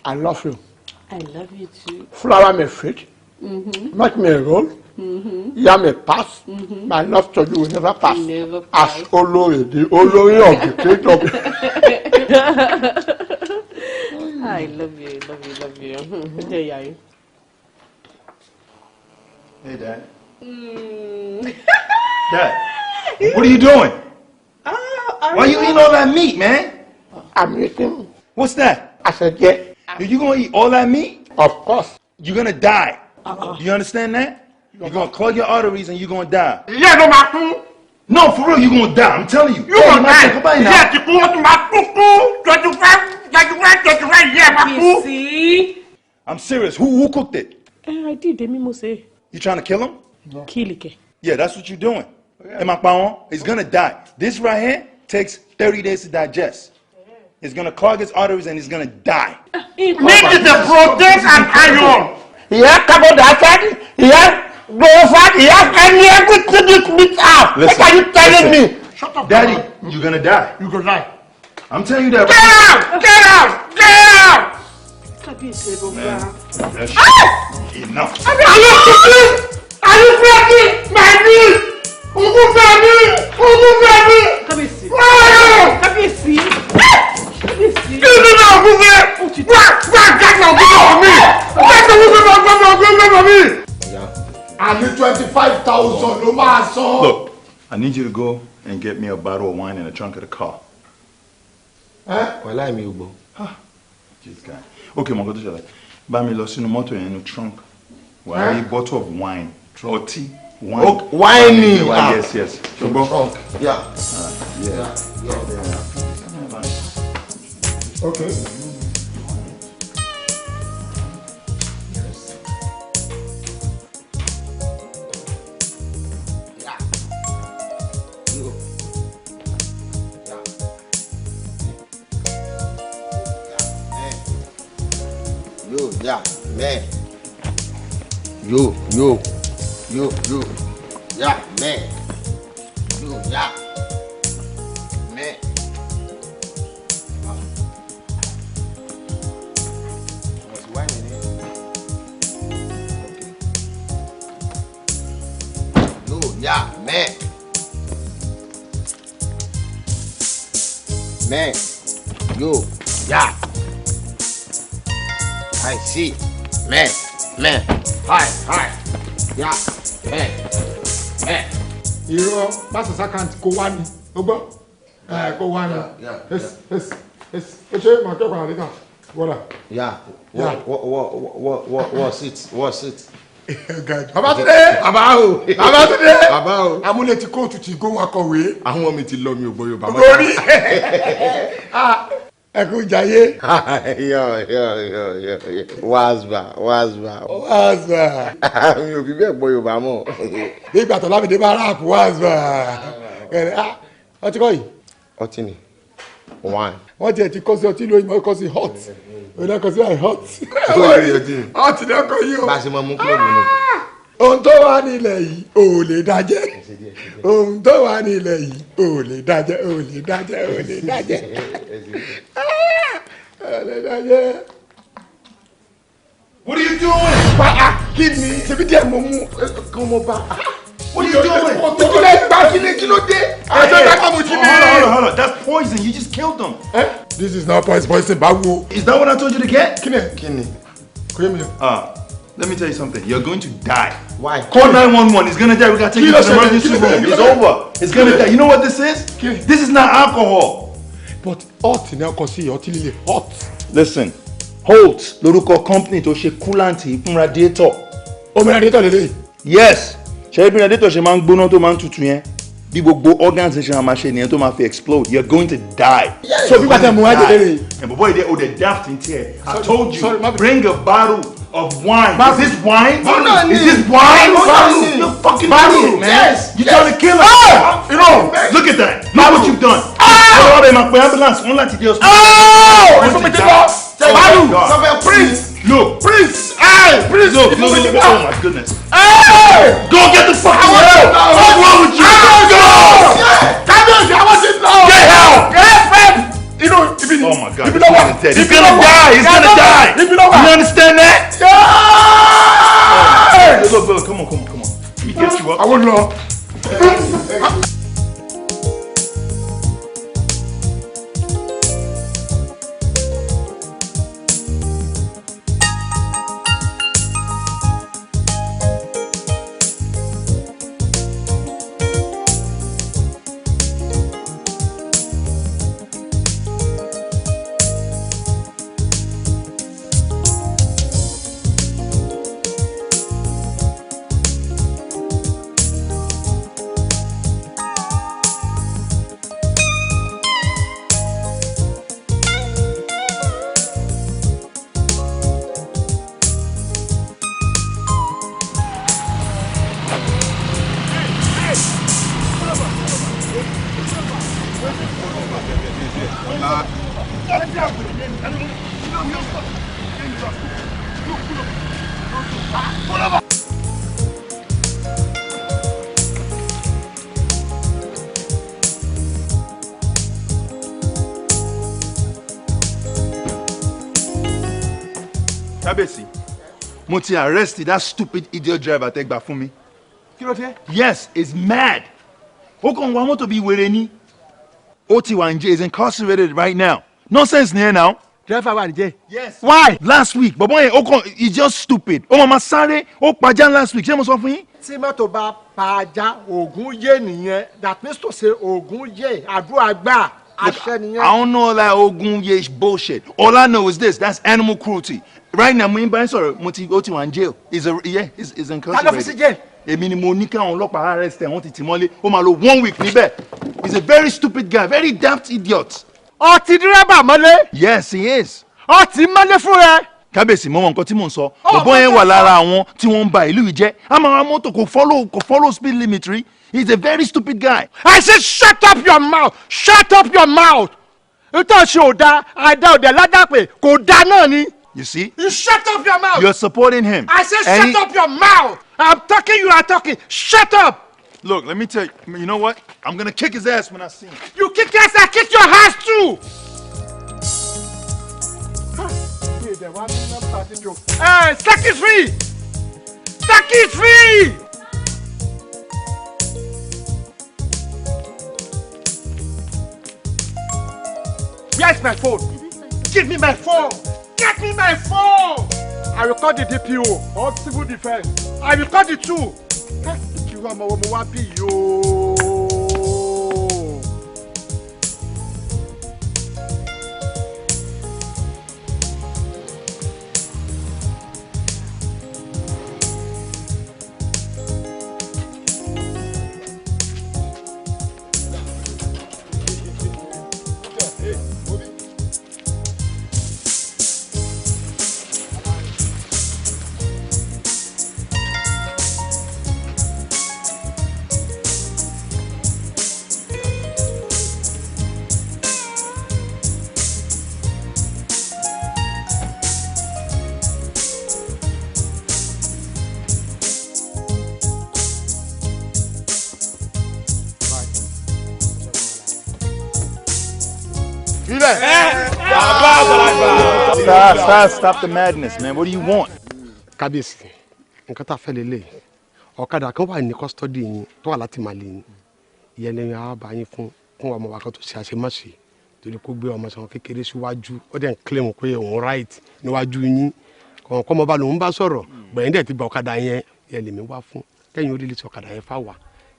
I love you. I love you too. Flower me feet, make me roll, yam me pass. My love to you will never pass. Never pass. As olórí of the kingdom. I love you. Hey, Dad. Dad, what are you doing? Why are you eating all that meat, man? I'm eating. What's that? I said, yeah. Are you gonna eat all that meat? Of course. You're gonna die. You understand that? You're gonna clog your arteries and you're gonna die. Yeah, no, Maku. No, for real, you're gonna die. I'm telling you. You gonna die. Goodbye now. Yeah, you go to Maku. 25, yeah, Maku. See? I'm serious. Who cooked it? I did. Demi say. You trying to kill him? No. Kill it. Yeah, that's what you're doing. Am I wrong? He's gonna die. This right here takes 30 days to digest. It's gonna clog his arteries and he's gonna die. Need the protein and iron. He has carbon dioxide. He has glorified. He has everything mixed out. What are you telling me? Shut up, Daddy. You're gonna die. You gonna die. I'm telling you that. Get out! Get out! Get out! Man, that's enough. Are you stupid? Are you breaking my knee? Kábíyèsí. Kí ni náà fún mi? Wá gàgbà gbọ́dọ̀ mi! Gàgbà mi! I need 25,000 ló máa san. Look, I need you to go and get me a bottle of wine in the trunk of the car. Wàhálà mi ò gbọ́. This guy. Okay, mo gbọ́dọ̀ ṣẹlẹ̀. Bá mi lọ sínú mọ́tò yẹn nínú trunk. Wà á rí bottle of wine. Ọtí. Wine. Oh, wine. Yes. Trunk. Yeah. Yeah. Okay. Yeah, man. Yo, yeah, man. Yo, yeah, man. What's wine in it? Okay. Yo, yeah, man. Man. Yo, yeah. I see. Man. Hi. Yeah. Man. Irọ́ pásọ̀ sákàǹtì kó wá ní. Ó gbọ́? Kó wá ní. Ó ṣe máa kẹ́kọ̀ọ́ àríkà. Wọ́dà. Yeah. What's it? Babátúndé. Bàbá o. Amúlẹ̀ tí kóòtù ti gó wọn kọ̀wé. Àwọn mi ti lọ mi ò gbọ́ Yorùbá. Lórí. Ẹkún jayé. Wazba. Mi ò fi bẹ́ẹ̀ gbọ́ Yorùbá mọ́. Bí ìgbà tó lábìdé bá ráàpù wazba. Ọtí kọ́ yìí. Ọtí ni. Wine. Wọ́n tiẹ̀ ti kọ́ sí ọtí lóyún mọ́ kọ́ sí hot. Òun náà kọ́ sí hot. Hot náà kọ́ yìí o. Bá a ṣe máa mú kílọ̀bù nù. Ohun tó wà nílẹ̀ yìí ò lè dájẹ́. Ohun tó wà nílẹ̀ yìí ò lè dájẹ́. What are you doing? Kí ni? Ṣebí díẹ̀ mo mú kan mo bá. What are you doing? Kí ló dé? Hold on. That's poison. You just killed them. This is not poison. Báwo. Is that what I told you to get? Kí ni? Kò yé mi o. Let me tell you something. You're going to die. Why? Call 911. He's gonna die. We gotta take you to the emergency room. It's over. It's gonna die. You know what this is? This is not alcohol. But hot ni ọkọ sí ọtí líle hot. Listen, Holt lórúkọ company tó ṣe coolant fún radiator. Omi radiator lele. Yes. Ṣé bí radiator ṣe máa ń gbóná tó máa ń tutù yẹn? Bí gbogbo organs ṣe máa ṣe nìyẹn tó máa fi explode. You're going to die. So bí pàtẹ́ mu wá jẹ́ lére. And boy, they're daft in here. I told you, bring a bottle of wine. Is this wine? Is this wine? You're fucking idiot, man. Yes. You're trying to kill us. You know, look at that. Look what you've done. Oh, they might ambulance. One like to deal. Prince. Look. Prince. Prince. Look. Oh my goodness. Go get the fucking help. What's wrong with you? Go. Get help. Oh my God. He's gonna die. He's gonna die. You understand that? Look, come on. Let me get you up. I wouldn't know. Pull over. Kábíyèsí, mo ti arrested that stupid idiot driver tẹ́ gbà fún mi. Kí ló dé? Yes, he's mad. Ó kàn wá mọ́tò bíi wèrè ni. Ó ti wà ní jail, is incarcerated right now. Nonsense ni ẹ now. Driver wà ní jail. Yes. Why? Last week, bọ̀bọ́ yẹn ó kàn he's just stupid. Ó máa sáré, ó pajá last week. Ṣé mo sọ fún yín? Tí mọ́tò bá pa ajá, ògùn yé nìyẹn. That means to say ògùn yé, àdúrà gbà, àṣẹ nìyẹn. I don't know that ogun ye bullshit. All I know is this, that's animal cruelty. Right now, mo ń bá yín sọ̀rọ̀, mo ti wà ní jail. He's incarcerated. Ta ló fi sí jail? Èmi ni mo ní káwọn ọlọ́pàá arrest ẹ̀, wọ́n ti tì mọ́lé. Ó máa lò 1 week níbẹ̀. He's a very stupid guy, very daft idiot. Ó ti dírẹ́bà mọ́lé. Yes, he is. Ó ti mọ́lé fún ẹ. Kábíyèsí mo mọ nǹkan tí mò ń sọ. Bọ̀bọ́ yẹn wà lára àwọn tí wọ́n ń ba ìlú yìí jẹ́. A máa ra mọ́tò kò follow speed limit rí. He's a very stupid guy. I said shut up your mouth. Shut up your mouth. Nítorí ṣe ò da, àìdá òdẹ ládàpè kò da náà ni. You see? You shut up your mouth. You're supporting him. I said shut up your mouth. I'm talking, you are talking. Shut up. Look, let me tell you. You know what? I'm gonna kick his ass when I see him. You kick ass, I kick your ass too. Hey, Saki is free. Saki is free. Where's my phone? Give me my phone. Get me my phone. I will call the DPO or civil defense. I will call the two. You are my yo. Stop the madness, man. What do you want? Kábíyèsí, nǹkan tá a fẹ́ lélẹ̀ ọ̀kadà kan wà ní kọ́sítọ́dì yín tó wà láti Mali yín ìyẹn lẹ́yìn àbá yín fún ọmọ wa kan tó ṣe àṣemáṣe torí kó gbé ọmọ sàn kékeré síwájú ó dẹ̀ ń claim pé òun right níwájú yín kọ̀ọ̀kan ọmọ bá lòun bá sọ̀rọ̀ gbẹ̀yìn dẹ̀ ti gba ọ̀kadà yẹn yẹn lèmi wá fún kẹ́yìn orí lẹ́sẹ̀ ọ̀kadà yẹn fáwà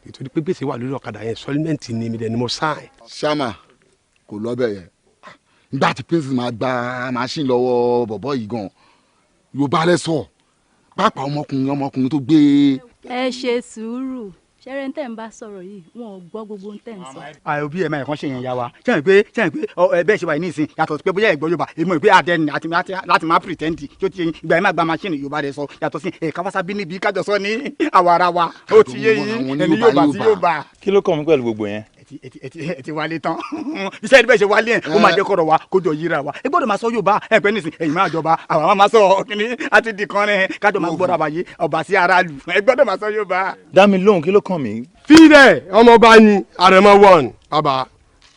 nítorí pé gbèsè wà lórí ọ̀kadà yẹn sọ́límẹ́ǹtì ni mi dẹ̀ ni mo sáìn. Ṣáma kò lọ bẹ́ẹ̀ yẹn nígbà tí prince máa gba machine lọ́wọ́ bọ̀bọ́ yìí gan Yorùbá lẹ́sọ̀ pàápàá ọmọkùnrin tó gbé. ẹ ṣe sùúrù ṣẹrẹ ń tẹ̀ ń bá sọ̀rọ̀ yìí wọn ò gbọ́ gbogbo ń tẹ̀ ń sọ. àì òbí ẹ̀ máa ẹ̀kan ṣe yẹn ya wa ṣẹ́yìn pé bẹ́ẹ̀ ṣe wà ní ìsìn yàtọ̀ sí pé bóyá ẹ̀gbọ́n Yorùbá èmi ò pé àdẹ́ni láti máa pretend tí ó ti yẹn ìgbà yẹn máa gba machine Yorùbá rẹ sọ yàtọ̀ sí ẹ̀ka fásábí níbi kájọ sọ ní àwa ara wa ó ti yé yín ẹni Yorùbá sí Yorùbá. Kí ló kàn mí pẹ̀lú gbogbo yẹn? ẹ ti wálé tán iṣẹ́ ìdíbẹ̀ ṣe wálé yẹn ó máa jẹ́ kọ̀rọ̀ wa kójọ yíra wa ẹ gbọ́dọ̀ máa sọ Yorùbá ẹ pẹ́ nísìn ẹ̀yin máa jọba àwọn máa sọ kíní àti dìkan rẹ kájọ máa gbọ́dọ̀ àbáyé ọba sí aráàlú ẹ gbọ́dọ̀ máa sọ Yorùbá. Dá mi lóhùn, kí ló kàn mí? fílẹ̀ ọmọọba ni àrẹ̀mọ wọn bàbá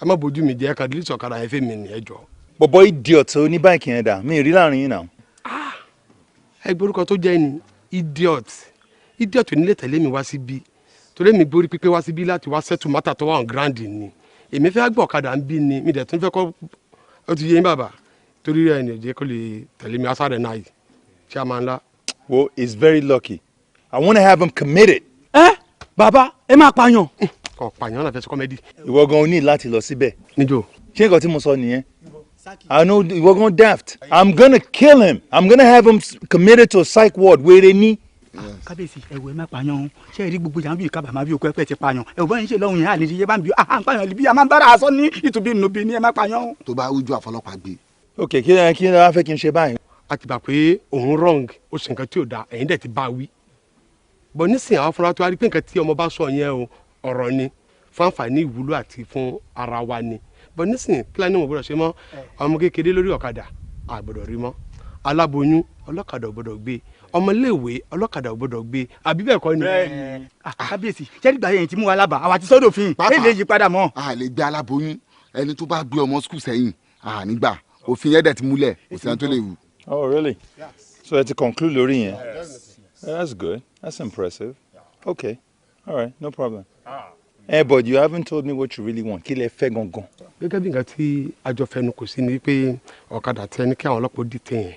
ẹ má bójú mi jẹ́ kàdílì sọ̀kadà ẹ fẹ́ mi ní ẹjọ́. Bọ̀bọ́ idiot ní báyìí yẹn dà mí rí láàrin yín náà. ẹ gbórúkọ tó jẹ́ ni idiot nílé tẹ̀lé mi wá síbí torí mi gbórí pípé wá síbí láti wá settle matter tó wà on ground ni èmi fẹ́ gbọ́ ọ̀kadà ń bí ni mi dẹ̀ tún fẹ́ kọ́ ó ti yé yín bàbá torí ẹ̀ ní ìjẹ́ kó lè tẹ̀lé mi asáré náà yìí ṣé a máa ń la. Well, he's very lucky. I want to have him committed. Bàbá ẹ máa pààyàn. kò pààyàn náà fẹ́ sọ kọ́mẹ́dì. Ìwọ gan o ní láti lọ síbẹ̀. níjó. Ṣé nǹkan tí mo sọ nìyẹn? I know ìwọ gan daft. I'm gonna kill him. I'm gonna have him committed to a psych ward wéré ní. Kábíyèsí ẹ̀wọ̀ ẹ má pààyàn ṣé ẹ rí gbogbo yàrá bíi kábàámà bíi òkú ẹ̀pẹ̀ ti pààyàn ẹ̀wọ̀ bá yín ṣe lọ́hùn yẹn àlejò yẹn bá ń bí à ń pààyàn líbi àmà ń bára aṣọ ní ìtúbí nùbí ní ẹ má pààyàn. tó bá ojú àfọlọ́pàá gbé. Ok, kí ni wọ́n fẹ́ kí n ṣe báyìí? a ti gbà pé òun wrong ó sì nǹkan tí ò da ẹ̀yin dẹ̀ ti bá a wí. bọ̀ nísìnyí àwọn fúnra tó wá rí pé nǹkan tí ọmọ bá sọ yẹn o ọ̀rọ̀ ni fún àǹfààní ìwúlò àti fún ara wa ni but nísìnyí kílánì mo gbọ́dọ̀ ṣe mọ́ ọmọ kékeré lórí ọ̀kadà àgbọ́dọ̀ rí mọ́ aláboyún ọlọ́kadà ò gbọ́dọ̀ gbé ọmọléèwé ọlọ́kadà ò gbọ́dọ̀ gbé àbí bẹ́ẹ̀ kọ́ ni. kábíyèsí ṣẹ́dígbà yẹn ti mú wa lábàá àwa ti sọ́dọ̀ fín ẹ̀ lè yí padà mọ́. a lè gbé aláboyún ẹni tó bá gbé ọmọ skul sẹ́yìn nígbà òfin yẹn dẹ̀ ti múlẹ̀ òsì tó lè wù. Oh really? Yes. So ẹ ti conclude lórí yẹn? Yes. That's good. That's impressive. Okay. All right. No problem. But you haven't told me what you really want. Kí lẹ fẹ́ gangan? Gẹ́gẹ́ bí nǹkan tí àjọ fẹnu kò sí ni pé ọ̀kadà tẹ ní kí àwọn ọlọ́pàá dìtẹ̀ yẹn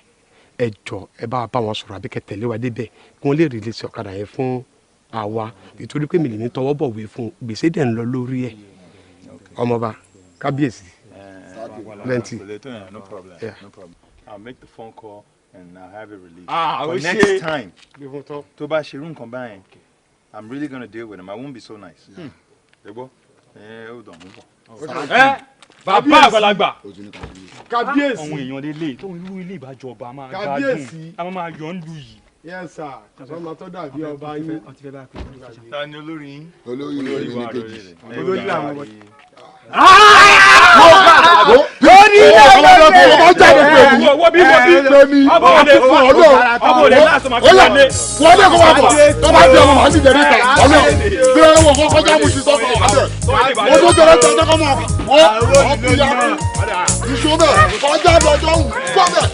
ẹ jọ ẹ bá wọn sọ̀rọ̀ àbí kẹ́ tẹ̀lé wa débẹ̀ kí wọ́n lè rìlẹ̀sì ọ̀kadà yẹn fún àwa nítorí pé mi lè ní tọwọ́ bọ̀wé fún gbèsè dẹ̀ ń lọ lórí ẹ̀ ọmọọba kábíyèsí plenty. No problem. Yeah. No problem. I'll make the phone call and I'll have it released. But next time tó bá ṣerú nǹkan báyẹn I'm really gonna deal with him. I won't be so nice. Hold on. Bàbá àgbàlagbà kábíyèsí àwọn èèyàn lélẹ̀ tó ń lú ilé ìbàjọba máa gbádùn a máa yọ̀ ń lu yìí. Yes sir ọmọ tó dàbí ọba yín. Ta ni olórí yín? Olórí ní kejì. Olórí àwọn ọmọ. lórí ilé ọmọ jáde pẹ̀lú wọ́n bí ọmọ òde láti máa fi wọlé. wọ́n dẹ̀ kó máa bọ̀ tó bá di ọmọ màá sì jẹ́ níta ọ̀nà bí wọ́n wọ̀ kọjá mu sí sọ́kọ̀ ọ̀dẹ̀ wọ́n tó jẹ́rẹ́ tẹ̀ ẹ́ kọ́ mọ̀ wọ́n fi ya iṣu bẹ̀ kọjá lọ́jọ́ wù kọ́ bẹ̀.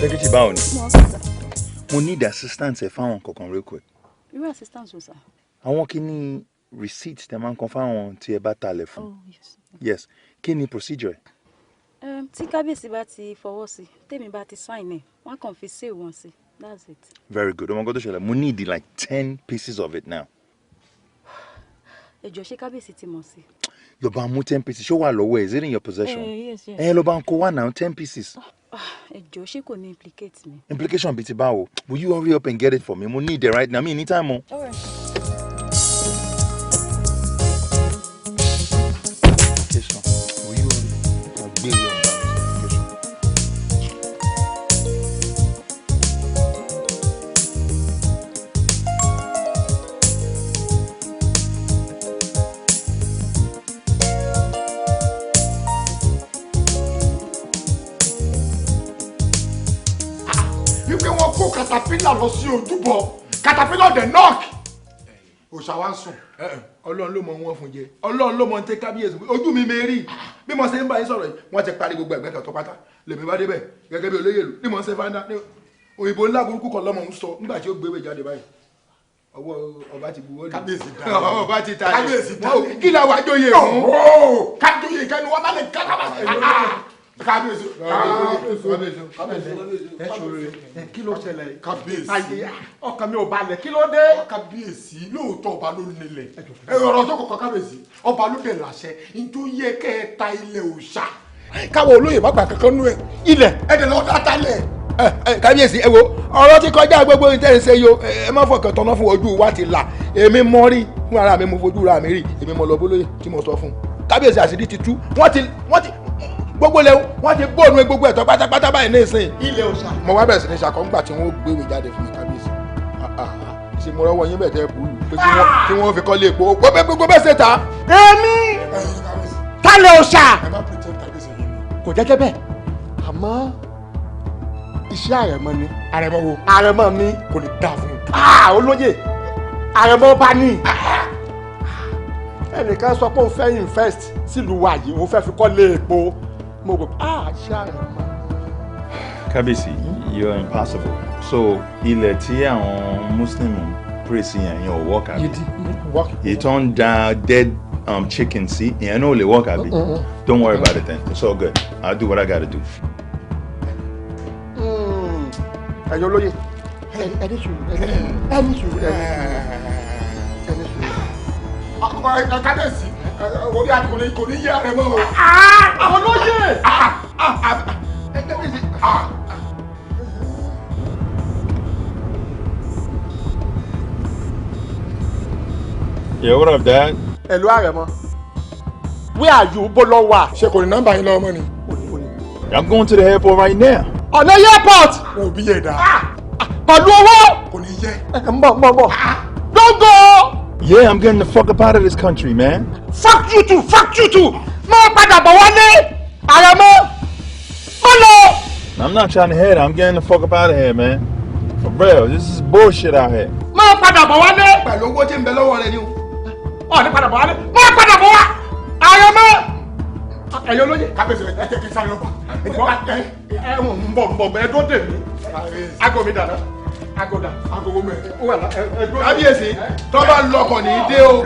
Secretary báwo ni? Mo need assistance ẹ fáwọn kankan real quick. Irú assistance wo sir? Àwọn kí ni receipt tẹ máa ń kan fáwọn tí ẹ bá talẹ̀ fún? Oh yes. Yes. Kí ni procedure? Tí kábíyèsí bá ti fọwọ́ sí, tèmi bá ti sign ẹ̀, wọ́n kàn fi save wọn sí. That's it. Very good. Ọmọ nǹkan tó ṣẹlẹ̀, mo need like 10 pieces of it now. Ẹ jọ̀ọ́ ṣé kábíyèsí ti mọ̀ sí? Lọ bá mú 10 pieces. Ṣó wà lọ́wọ́ ẹ̀? Is it in your possession? Yes. Lọ bá ń kó wá now 10 pieces. Ẹ jọ̀ọ́ ṣé kò ní implicate me? Implication bíi ti báwo? Will you hurry up and get it for me? Mo need it right now. Me anytime o. All right. Implication. Will you hurry? I'll gbé ìwé ọ̀gá implication. wípé wọn kó katapila lọ sí ojúbọ katapila ọdẹ knock òòṣà wa ń sùn Ọlọ́run ló mọ wọn fún jẹ Ọlọ́run ló mọ tẹ kábíyèsí ojú mi mẹ́rí bí mo ṣe ń bá yín sọ̀rọ̀ yìí wọ́n ti parí gbogbo ẹ̀gbẹ́ kan tó pátá lèmi bá débẹ̀ gẹ́gẹ́ bí olóyè ìlú ní mo ṣe fáńdá ní òyìnbó ńlá burúkú kan lọ́mọ ń sọ nígbà tí ó gbé jáde báyìí ọwọ́ ọba ti buwọ́ lù kábíyèsí dáa ọba ti ta kábíyèsí dáa kí la wàá jóye fún kájọyè kẹnu wọn bá lè kábíyèsí ẹ ṣòro rẹ kí ló ṣẹlẹ̀ kábíyèsí ayé ọkàn mi ò balẹ̀ kí ló dé. kábíyèsí lóòótọ́ ọba ló nílẹ̀ ọ̀rọ̀ tó kọ̀ọ̀kan kábíyèsí ọba ló dẹ̀ láṣẹ nítorí yẹ kẹ́ ẹ ta ilẹ̀ òòṣà káwọn olóyè má gbà kankan nú ẹ ilẹ̀ ẹ̀dẹ̀ lọ́ọ́ dáta lẹ̀. kábíyèsí ẹ wo ọ̀rọ̀ ti kọjá gbogbo ìtẹ̀sẹ̀ yo ẹ má fọkàn tọ́nà fún ojú wa ti là èmi mọ rí fún ara mi mo fojú ra mi rí èmi mọ lọ bólóyè tí mo sọ fún kábíyèsí àṣírí ti tú wọ́n ti gbogbo lẹ wọ́n ti bóònù gbogbo ẹ̀tọ́ pátápátá báyìí ní ìsìn ilẹ̀ òòṣà mo wá bẹ̀rẹ̀ sí ní ṣàkóńgbà tí wọ́n gbéwèé jáde fún mi kábíyèsí ṣe mo rọ́wọ́ yín bẹ̀tẹ̀ bùlù pé kí wọ́n fi kọ́ lé epo gbogbo bẹ́ẹ̀ ṣe ta. èmi tálẹ̀ òòṣà kò jẹ́jẹ́ bẹ́ẹ̀ àmọ́ iṣẹ́ àrẹ̀mọ ni àrẹ̀mọ wo àrẹ̀mọ mi kò lè dà fún un olóyè àrẹ̀mọ bá ní ẹnìkan sọ pé òun fẹ́ invest sílùú wa yìí òun fẹ́ fi kọ́ lé epo mo rò iṣẹ́ àrẹ̀mọ. Kábíyèsí, you're impossible. So ilẹ̀ tí àwọn Muslim pray sí yẹn ò work àbí? Èyí tó ń da dead chicken, see? Yeah, I know they work, Abby. Don't worry about it then. It's all good. I'll do what I gotta do. Ẹ̀yin olóyè, ẹni sùúrù. Kábíyèsí, orí àkùnrin kò ní yé ara mọ́ o. Olóyè! Yeah, what up, Dad? Hello, Aremo. Where are you? Bolowa. Ṣé kò ní nọ́mbà yín lọ́wọ́ mọ́ ni? I'm going to the airport right now. On the airport! Mo bí yé dá. Pẹ̀lú owó! Kò ní yẹ. Mbọ̀. Don't go! Yeah, I'm getting the fuck up out of this country, man. Fuck you too! Mo padà bọ̀ wálé! Aremo! Bolo! I'm not trying to head. I'm getting the fuck up out of here, man. For real, this is bullshit out here. Mo padà bọ̀ wálé! Pẹ̀lú owó tí ń bẹ lọ́wọ́ rẹ ni o. Ní padà bọ̀ wálé! Mo padà bọ̀ wá! Aremo! Ẹ̀yin olóyè. Kábíyèsí ẹ jẹ́ kí n sáré lọ bá. Ń bọ̀ ẹ dúró dè mí. Aago mi dàda. Aago dà. Aago wo mẹ́? Ó wà lá ẹ dúró. Kábíyèsí tó bá lọkọ̀ ní dé o.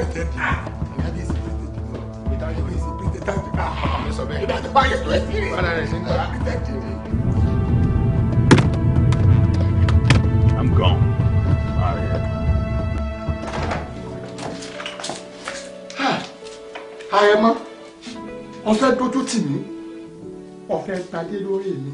I'm gone. Out of here. Aremo, wọ́n fẹ́ dójú tì mí, wọ́n fẹ́ gbadé lórí mi,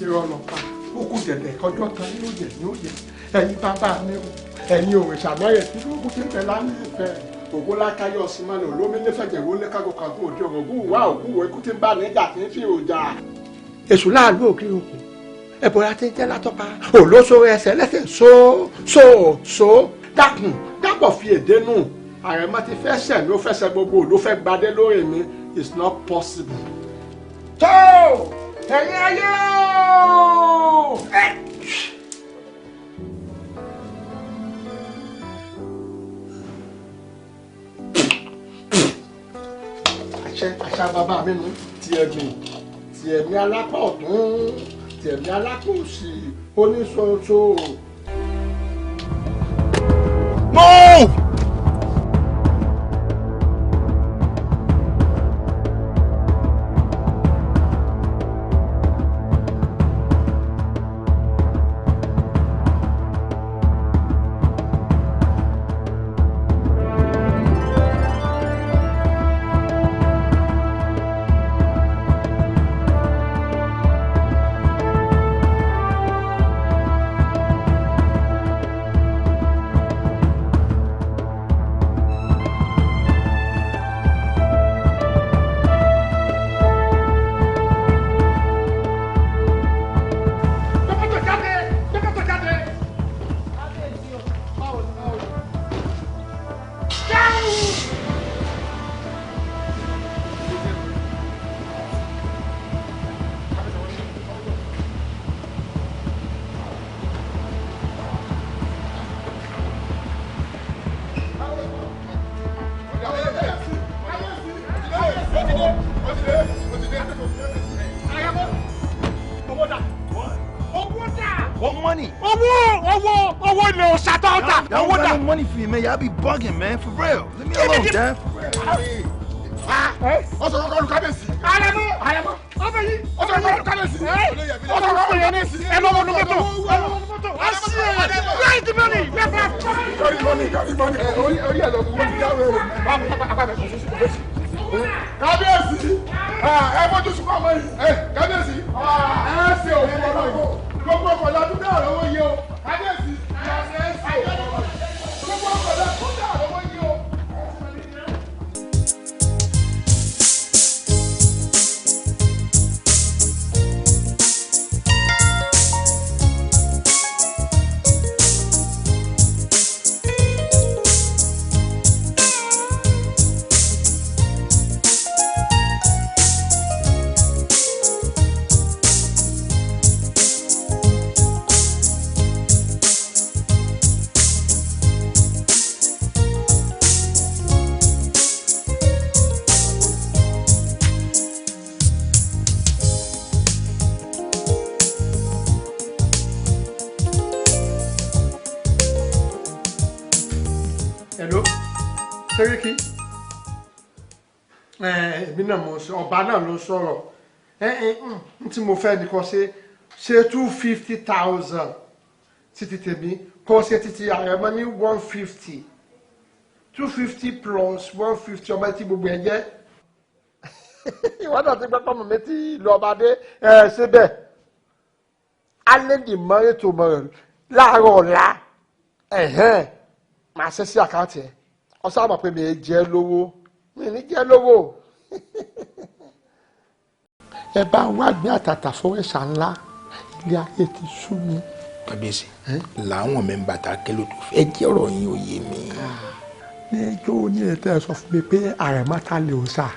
irọ́ lọ pa, ó kù dẹ̀dẹ̀ kọjọ́ kan ní òye, ẹ̀yin bàbá mi o, ẹ̀yin òrìṣà mẹ́rẹ̀ tí ó kù tí ń bẹ lánàá ìfẹ́, ògo lákàyọ̀ ọ̀sìnmọ́lẹ̀ olómi nífẹ̀jẹ̀ wo ní kágò kan òde ọ̀rọ̀ ògùn wá ògùn wo ikú tí ń bá níjà tí ń fi òjà. Èṣù láàlú òkè òkú, ẹ̀bọ̀ra tí ń jẹ́ látọ́pa, òlóṣòro ẹsẹ̀ lẹ́sẹ̀ so dákun dábọ̀ fi èdè nù. Aremo ti fẹ́ ṣẹ̀ mi ó fẹ́ ṣe gbogbo ló fẹ́ gbadé lórí mi. It's not possible. tó ẹ̀yin ayé o. àṣà bàbá mi nù ti ẹ̀gbìn ti ẹ̀mí alápá ọ̀tún ti ẹ̀mí alápá òsì oníṣòṣò. Move! Money for you, man. Y'all be bugging, man. For real. Leave me alone, Dad. For real. Kábíyèsí, ẹ bójú sùn fún ọmọ yìí. Kábíyèsí, ẹ ṣe òfin ọlọ́wọ́. Gbogbo ọkọ̀ lọ́dún náà lọ́wọ́ yìí o. Kábíyèsí, ẹ ṣe ọlọ́wọ́. Gbogbo ọkọ̀ lọ́dún náà lọ́wọ́ yìí o. Hello, Seriki. èmi náà mo sọ ọba náà ló sọ̀rọ̀ tí mo fẹ́ ni kò ṣe 250,000 títí tèmi kò ṣe títí Àrẹ̀mọ ní 150 250 plus 150 ọmọ tí gbogbo ẹ jẹ́ ìwọ náà ti gbọ́ pọ́nmọ́ mi tí ìlú ọba dé síbẹ̀ alẹ́ ní mọ́rẹ́ tó mọ́rẹ́ láàárọ̀ ọ̀la màá ṣe sí àkáǹtì ẹ̀ ọ̀sán àmọ̀ pé mi ì jẹ́ lówó mi ní jẹ́ lówó ẹ bá wá gbé àtàtà fọwọ́sà ńlá ilé ayé ti sú mi. kábíyèsí làwọn mẹ́ńbà tá a kẹ́lò tó fẹ́ jẹ́ ọ̀rọ̀ yín ò yé mi. ní ẹjọ́ oníyẹ̀tẹ̀ sọ fún mi pé Àrẹ̀mọ ta lè ò sà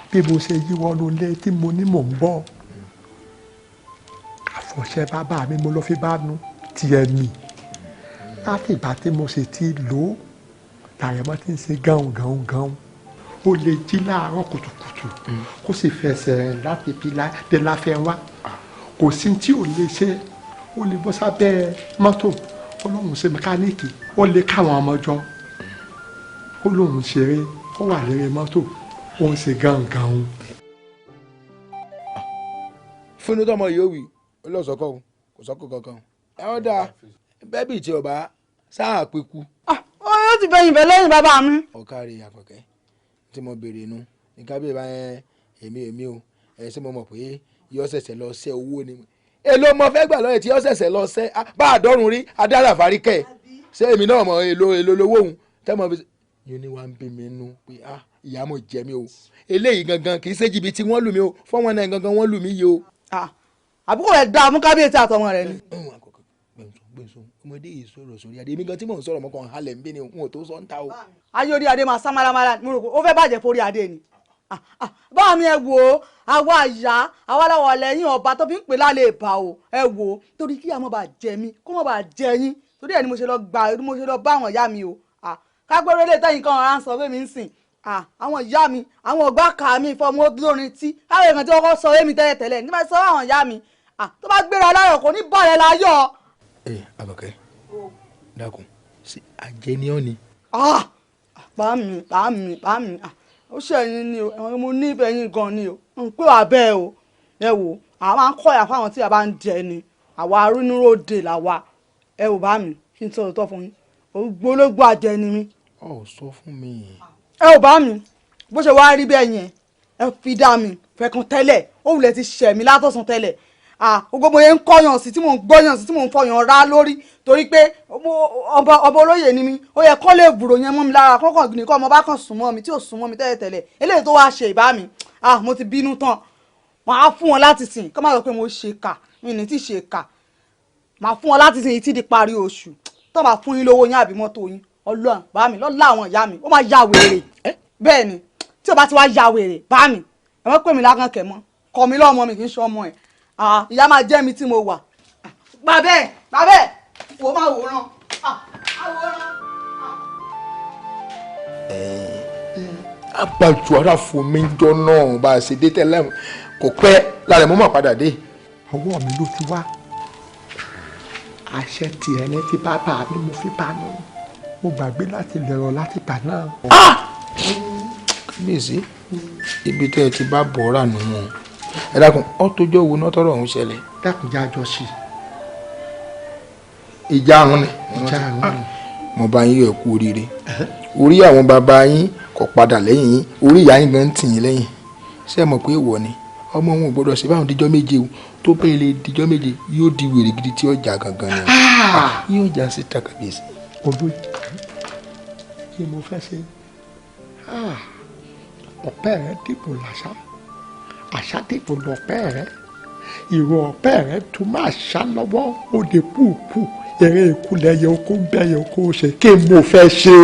bí mo ṣe yí wọnú ilé tí mo ní mò ń bọ̀ àfọ̀ṣẹ bàbá mi mo lọ fi bá nu tiẹ̀ nì láti ìgbà tí mo sì ti lò ó Àrẹ̀mọ ti ń ṣe gáùn ó lè jí láàárọ̀ kùtùkùtù kó sì fẹsẹ̀ rìn láti fi dé láfẹ́ wá kò sí tí ò lè ṣe ó lè bọ́ sábẹ́ mọ́tò ó lóun ṣe mẹkáníìkì ó lè káwọn ọmọ jọ ó lóun ṣeré ó wà lérí mọ́tò ó ń ṣe gáùn. fúnni tọmọ yìí ó wì ó lọ sọkọ o kò sọkọ kankan ẹ ọ dáa bẹẹbí tí ọba sáà pẹkú. ó yóò ti bẹyìn bẹ lẹ́yìn bàbá mi. ọ̀kárí àkọ́kẹ́ tí mo béèrè inú ní kábíyè bá èmi o ẹ ṣé mo mọ̀ pé yọ ṣẹ̀ṣẹ̀ lọ ṣẹ́ owó ni èlò mo fẹ́ gbà lọ́yẹ̀ tí yọ ṣẹ̀ṣẹ̀ lọ ṣẹ́ bá àdọ́rùn rí adára àfáríkẹ́ ṣé èmi náà mọ̀ èlò lówó òun tẹ́ mọ̀ fi ṣe. yóò ní wàá ń bí mi nú pé ìyá mo jẹ mi o eléyìí gangan kì í ṣe jìbìtì wọ́n lù mí o fọ́wọ́n náà gangan wọ́n lù mí yìí o. àbúkò rẹ̀ dáa mú kábíyèsí àtọmọ rẹ̀ ni. gbèsò ọmọdé yìí sọ̀rọ̀ sórí adé mi gan tí mò ń sọ̀rọ̀ mọ́kàn halẹ̀ ń bí ni n ò tó sọ ń ta o. ayé orí adé máa sá málámálá mo rò pé ó fẹ́ bàjẹ́ forí adé ni. báwo ni ẹ wò ó àwa àyà àwa làwọn lẹ́yìn ọba tó fi ń pè lálẹ́ ìbà o ẹ wò ó torí kí àmọ́ bá jẹ mí kó mọ́ bá jẹ yín torí ẹ̀ ni mo ṣe lọ bá àwọn ìyá mi o kágbẹ́rẹ́ lè tẹ́yìn kan ọ̀rá ń sọ fún mi ń sìn àwọn ìyá mi àwọn ọgbà kà mí fọmọ lórin tí káwé kan tí wọ́n kọ́ sọ èmi tẹ́lẹ̀tẹ́lẹ̀ nígbà tí sọ àwọn ìyá mi tó bá gbéra láyọ̀ kò ní bọ̀rẹ̀ láyọ̀. ẹ Àbọ̀kẹ́ dákun sí àjẹníọ́ ni. bá mi ó ṣẹ̀yìn ni o mo nífẹ̀ẹ́ yín gan ni o n pé wà bẹ́ẹ̀ o ẹ wò àwọn máa ń kọ̀yà fáwọn tí a bá ń jẹ ni àwa arúnúròde làwa ẹ wò bá mi kí n sọ òótọ́ fún yín ògbólógbò àjẹ ni mi. ọ sọ fún mi. ẹ wò bá mi bó ṣe wá rí bẹ́ẹ̀ yẹn ẹ fi dá mi fẹ̀kàn tẹ́lẹ̀ ó wulẹ̀ ti ṣẹ̀ mí látọ̀sán tẹ́lẹ̀ gbogbo yẹn ń kọ́yàn sí tí mò ń gbọ́yàn sí tí mò ń fọyàn rá lórí torí pé ọba olóyè ni mi ó yẹ kọ́ lè gbùrò yẹn mọ́ mi lára kọ́kàn nìkan ọmọ bá kàn sùn mọ́ mi tí ò sùn mọ́ mi tẹ́lẹ̀tẹ́lẹ̀ eléyìí tó wá ṣe ìbá mi mo ti bínú tán màá fún wọn láti sìn kọ́ máa sọ pé mo ṣe kà mi ní tí ṣe kà màá fún wọn láti sìn títí di parí oṣù tó máa fún yín lówó yín àbí mọ́tò yín ọlọ́run bá mi lọ́la àwọn ìyá mi ó máa ya wèrè bẹ́ẹ̀ ni tí o bá ti wá ya wèrè bá mi ẹ wọ́n pè mí lákànkẹ́ mọ́ kọ́ mi lọ́mọ mi kì í ṣe ọmọ ẹ̀ ìyá máa jẹ́ mi tí mo wà. bàbẹ́ wò ó máa wòran. abájú ara fún mi jọ náà bá a ṣe dé tẹ́lẹ̀ kò pẹ́ lára mo máa padà dé. ọwọ́ mi ló ti wá àṣẹ tiẹ̀ ní ti bàbá mi mo fi bá nù mo gbàgbé láti lẹ̀rọ láti bà náà. kábíyèsí ibi tẹ́ ẹ ti bá bọ̀ ọ́rà nù wọn ẹ dákun ọ tójọ́ wo náà tọrọ ọ̀hún ṣẹlẹ̀. dákun já jọ sí. ìjà àrùn ni. mo bá yín yọ kú oríire orí àwọn bàbá yín kò padà lẹ́yìn yín orí ìyá yín gan tì yín lẹ́yìn ṣé ẹ mọ̀ pé ìwọ ni ọmọ wọn ò gbọdọ̀ ṣe báwọn díjọ́ méje o tó bẹ́ẹ̀ lè díjọ́ méje yóò di wèrè gidi tí ọjà gangan ni yóò já sí takàbíyèsí. olóyè kí mo fẹ́ ṣe ọ̀pẹ́ rẹ dìbò làṣà àṣà dìbò lọ́pẹ́ rẹ ìró ọ̀pẹ́ rẹ tún máa ṣá lọ́wọ́ òde púpù eré ìkúlẹ̀ yẹ oko ń bẹ́ yẹ oko ṣe kí mo fẹ́ ṣe.